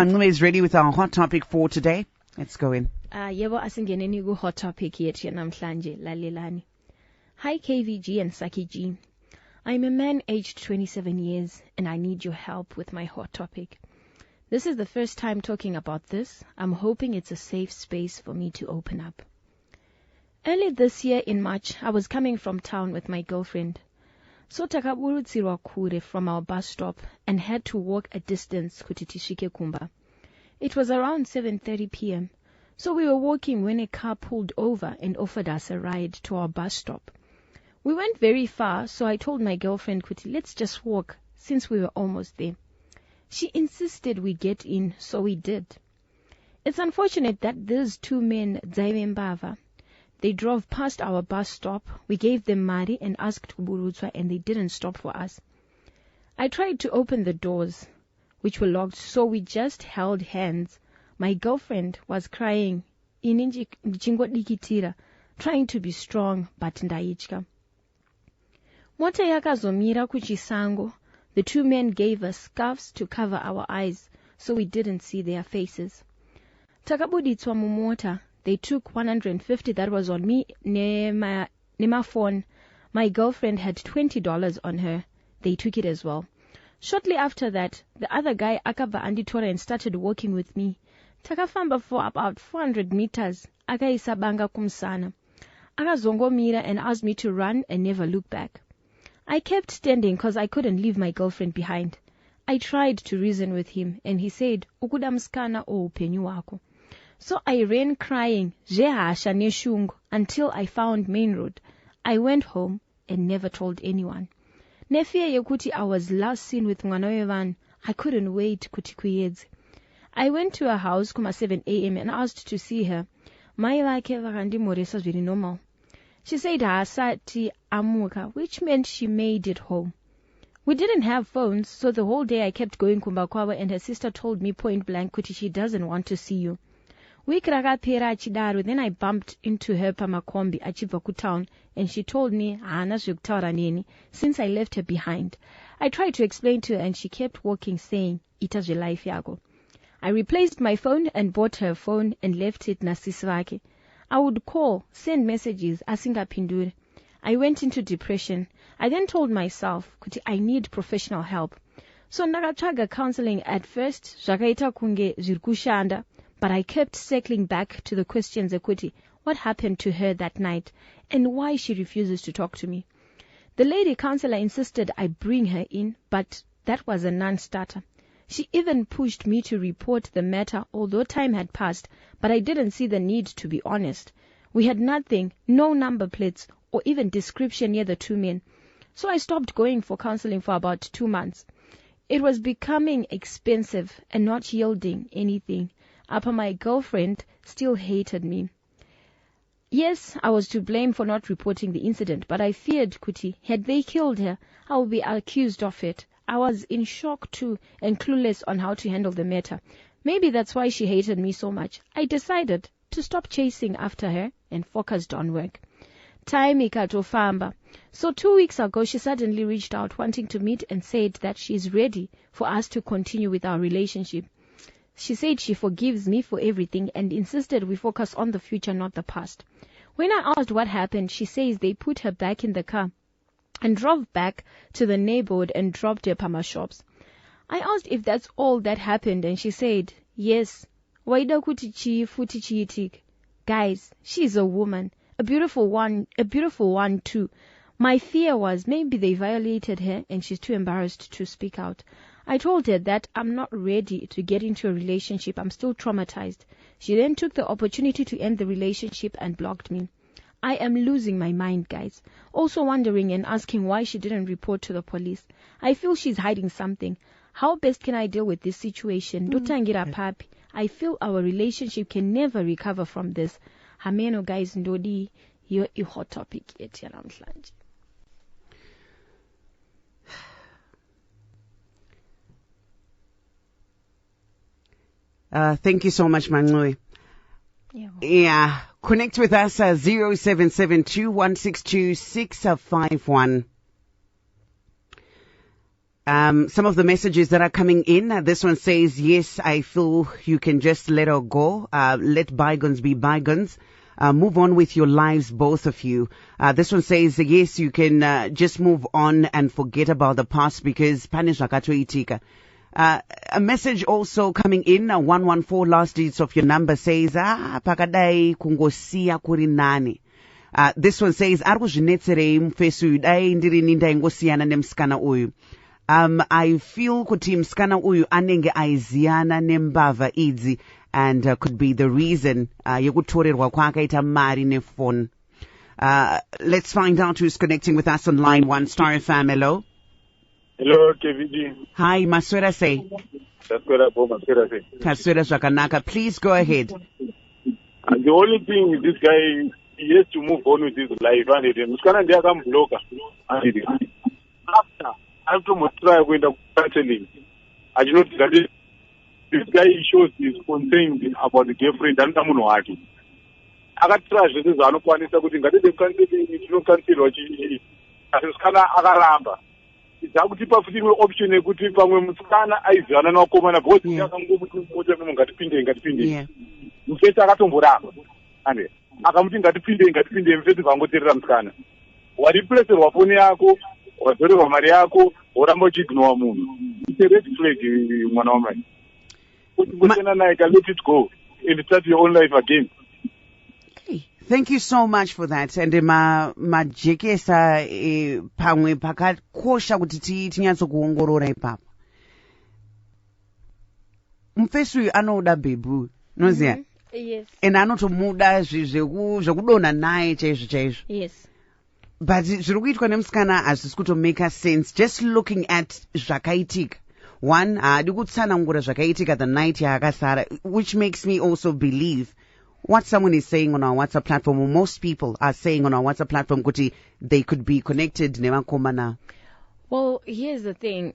Manqube is ready with our hot topic for today. Let's go in. Yebo asingeneni ku hot topic yethu namhlanje lalelani. Hi KVG and Saki G. I'm a man aged 27 years and I need your help with my hot topic. This is the first time talking about this. I'm hoping it's a safe space for me to open up. Early this year in March, I was coming from town with my girlfriend. So takaburutsirwa kure from our bus stop and had to walk a distance kuti tishike Kumba. It was around 7:30 p.m. So we were walking when a car pulled over and offered us a ride to our bus stop. We went very far, so I told my girlfriend, kuti, let's just walk since we were almost there. She insisted we get in, so we did. It's unfortunate that these two men, Zaive Mbava, they drove past our bus stop. We gave them mari and asked kuburutswa, and they didn't stop for us. I tried to open the doors, which were locked, so we just held hands. My girlfriend was crying, trying to be strong, but ndaichka. Mota yakazomira kuchisango. The two men gave us scarves to cover our eyes, so we didn't see their faces. Takabuditswa mumota. They took 150 that was on me, nema phone. My girlfriend had $20 on her. They took it as well. Shortly after that, the other guy akava anditora and started walking with me. Takafamba for about 400 meters. Akaisabanga kumsana. Akazongomira and asked me to run and never look back. I kept standing because I couldn't leave my girlfriend behind. I tried to reason with him and he said, ukuda mskana o upenyu wako. So I ran crying, jehasha neshungu, until I found main road. I went home and never told anyone. Nefia yekuti I was last seen with Mwanawevan. I couldn't wait kuti kuyedze. I went to her house kuma 7 a.m. and asked to see her. Mai vake vakandimoresa zviri normal. She said haasati amuka, which meant she made it home. We didn't have phones, so the whole day I kept going kumbakwawa, and her sister told me point blank kuti she doesn't want to see you. Week rakapera achidaro, then I bumped into her pamakombi achibva kutown, and she told me haana zvekutaura neni since I left her behind. I tried to explain to her and she kept walking saying ita zvelife yako. I replaced my phone and bought her phone and left it nasisi vake. I would call, send messages, asingapindure. I went into depression. I then told myself kuti I need professional help. So ndakatsvaga counseling at first, zvakaita kunge zvirikushanda. But I kept circling back to the questions ekuti, what happened to her that night and why she refuses to talk to me. The lady counselor insisted I bring her in, but that was a non-starter. She even pushed me to report the matter, although time had passed, but I didn't see the need, to be honest. We had nothing, no number plates or even description near the two men. So I stopped going for counseling for about 2 months. It was becoming expensive and not yielding anything. Apa my girlfriend still hated me. Yes, I was to blame for not reporting the incident, but I feared kuti, had they killed her, I would be accused of it. I was in shock too and clueless on how to handle the matter. Maybe that's why she hated me so much. I decided to stop chasing after her and focused on work. Time ikatofamba. So 2 weeks ago, she suddenly reached out wanting to meet and said that she is ready for us to continue with our relationship. She said she forgives me for everything and insisted we focus on the future, not the past. When I asked what happened, she says they put her back in the car and drove back to the neighborhood and dropped her Pama shops. I asked if that's all that happened and she said, yes. Waida kuti chi futi chiitik. Guys, she's a woman, a beautiful one too. My fear was maybe they violated her and she's too embarrassed to speak out. I told her that I'm not ready to get into a relationship. I'm still traumatized. She then took the opportunity to end the relationship and blocked me. I am losing my mind, guys. Also wondering and asking why she didn't report to the police. I feel she's hiding something. How best can I deal with this situation? Dotangira papi. I feel our relationship can never recover from this. Hameno, guys, ndodi, you're a hot topic yet, namhlanje. Thank you so much, Manqube. Yeah. Connect with us 0772 162 651. Some of the messages that are coming in, this one says, yes, I feel you can just let her go. Let bygones be bygones. Move on with your lives, both of you. This one says, yes, you can just move on and forget about the past because pane zvakatoitika. A message also coming in, 114, last digits of your number says, pakadai kungosiya kuri nani. This one says, ari kuzvinetserei mufesi uyu dai ndirini ndaingosiyana nemusikana uyu. I feel kuti musikana uyu anenge aiziyana nembavha idzi and could be the reason yekutorerwa kwakaita mari nefone. Let's find out who's connecting with us on line 1. Star FM, hello. Hello, KVG. Hi, Maswera say. Taswera zvakanaka. Please go ahead. And the only thing with this guy, he has to move on with his life. And musikana ndiye akambloka. After try going to counseling, I do not that this guy shows his concern about the girlfriend and someone who akatrash this is anokwanisa kuti ngatide counseling tinokansilwa chi asisikana akaramba idzakutipa futi imwe option yekuti pamwe musikana aizana nakomana because akangomuti mota ngatipinde mufesi akatomboramba ande akamuti ngatipinde mufesi vangoterera musikana wariplacerwa foni yako wazorerwa mari yako woramba uchiignore munhu. It's a red flag, mwana wamai. Kuti kusena naye let it go and start your own life again. Thank you so much for that. And majekesa pamwe pakakosha kuti tinyatsokuongorora ipapo. Mufesi uyu anoda bebu, noziya? Yes. And anotomuda zvekudonha naye chaizvo. Yes. But zviri kuitwa nemusikana hazvisi kutomake sense. Just looking at zvakaitika. One, haadi kutsanangura zvakaitika the night yaakasara, which makes me also believe what someone is saying on our WhatsApp platform, or most people are saying on our WhatsApp platform, kuti they could be connected nevakomana. Well, here's the thing.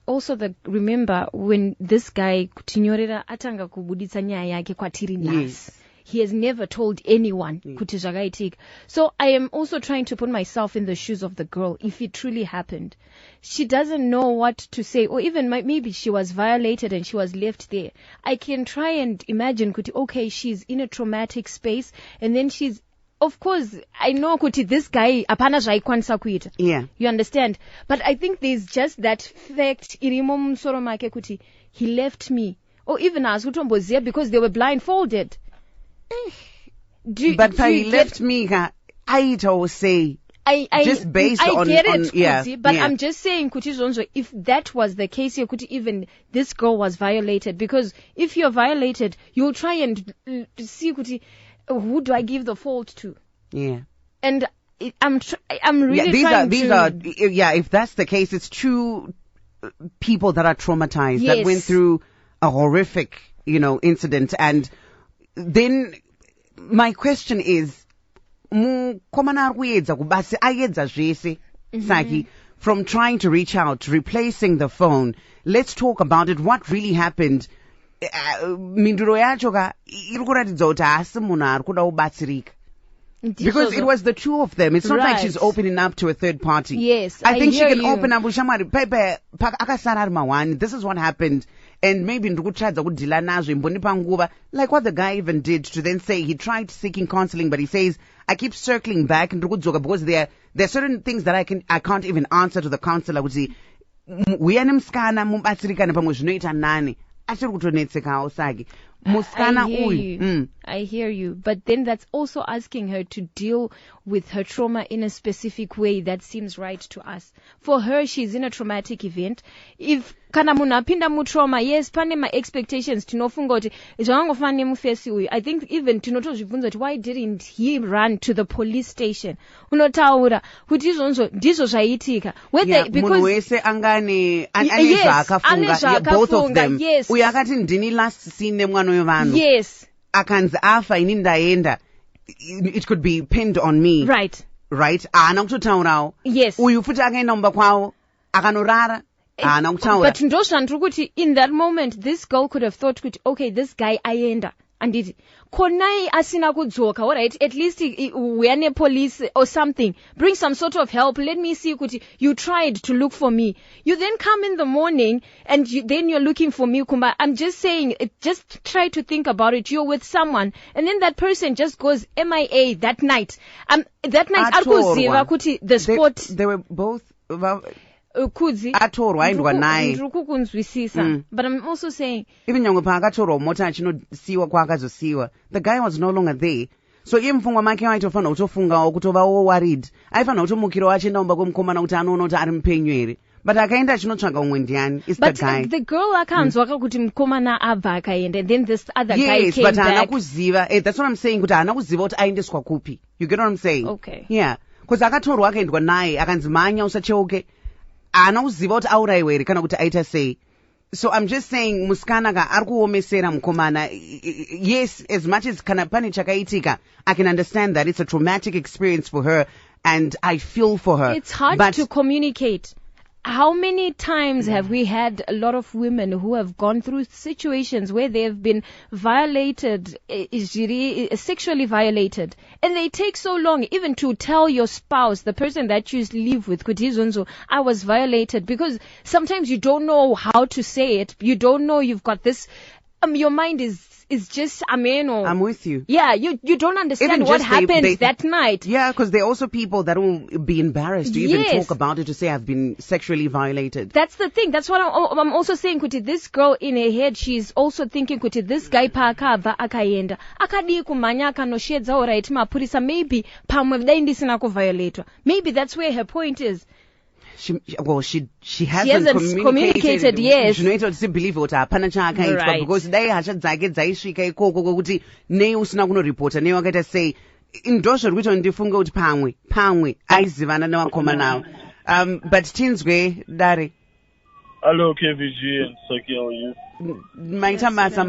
Also, remember when this guy kutinyorera atanga kubuditsa nyaya yake kwatiri nhasi. Yes. He has never told anyone kuti zvakaitika. So I am also trying to put myself in the shoes of the girl. If it truly happened, she doesn't know what to say, or even maybe she was violated and she was left there. I can try and imagine kuti, okay, she's in a traumatic space, and then she's, of course, I know kuti this guy apana zvaikwanisa kuita. Yeah. You understand? But I think there's just that fact irimo musoro make kuti he left me, or even as kutomboziya because they were blindfolded. But he left me, I will say, just based I on, get it, Kuti, but I'm just saying, Kuti Zonzo, if that was the case here, Kuti, even this girl was violated, because if you're violated, you'll try and see, Kuti, who do I give the fault to? Yeah. And I'm really if that's the case, it's two people that are traumatized, yes, that went through a horrific, incident. And then my question is, mukomana arikuedza kubasi aedza zvese saki, from trying to reach out, replacing the phone. Let's talk about it. What really happened? Minduro yacho iri kuratidza kuti haasi munhu ari kuda kubatsirika. Because it was the two of them. It's not like she's opening up to a third party. Yes, I think she can open up. This is what happened. And maybe like what the guy even did to then say he tried seeking counseling, but he says, I keep circling back because there are certain things that I can't even answer to the counselor. I hear you. But then that's also asking her to deal with her trauma in a specific way that seems right to us. For her, she's in a traumatic event. If kana munhu apinda mu trauma, yes, pane ma expectations tinofunga kuti zvangofana nemufesi uyu. I think even tinotozvibvunza kuti why didn't he run to the police station? Unotaura kuti izvonzo ndizvo zvaitika. Munhu wese angane zvakafunga, both of them. Yes. Uyu akati ndini last scene nemwana wevanhu. Yes. Akanzi afa ini ndaenda. It could be pinned on me. Right. Haana kutotaurawo. Yes. Uyu futi akaenda mumba kwavo akanorara. But ndozvandiri kuti in that moment this girl could have thought kuti, okay, this guy aenda anditi konai asina kudzoka, alright, at least we're near police or something, bring some sort of help, let me see kuti you tried to look for me. You then come in the morning and then you're looking for me, Kumba. I'm just saying, just try to think about it. You're with someone and then that person just goes MIA that night. That night akuziva kuti the spot they were both kudzi atorwa aindwa naye ndikukunzwisisa. But I'm also saying even nyangwe paakatorwa mota achinosiiwa kwaakazosiiwa, the guy was no longer there. So iye mfungwa make waitofanira kutofungawo kutovawo worried, aifanira kutomukirawo achienda kumba kwemukomana kuti anoona kuti ari mupenyu here, but akaenda achinotsvaga umwe ndiani is the guy. The girl akanzwa kuti mukomana abva akaenda and then this other guy came but back. haana kuziva, that's what I'm saying, kuti haana kuziva kuti aendeswa kupi. You get what I'm saying? Okay. Yeah, because akatorwa akaendwa naye akanzi mhanya usacheuke, haana kuziva kuti aurayiwa here kana kuti aita sei. So I'm just saying musikana ka ari kuomesera mukomana. Yes, as much as kana pane chakaitika, I can understand that it's a traumatic experience for her and I feel for her. It's hard to communicate. How many times have we had a lot of women who have gone through situations where they have been violated, sexually violated, and they take so long even to tell your spouse, the person that you live with, Kutizunzo, I was violated, because sometimes you don't know how to say it. You don't know, you've got this, your mind is just, ameno. I'm with you. Yeah, you don't understand even what happened that night. Yeah, because there are also people that will be embarrassed to even talk about it, to say I've been sexually violated. That's the thing. That's what I'm also saying, Kuti. This girl in her head, she's also thinking, Kuti, this guy paakabva akaenda. Akadi kumanya akanoshedza alright mapurisa, maybe pamwe dai ndisina kuviolator. Maybe that's where her point is. She hasn't communicated. Yes. Zvinoita kuti sibhilieve kuti hapana chaakaitwa, because dai hasha dzake dzaisvika ikoko kwokuti nei usina kunoripota, nei wakaita sei. Ndozvo zviri kuita ndifunge kuti pamwe aizivana nevakomana avo. But tinzwe Dare. Hello KVG and Saki, how are you? Maita masa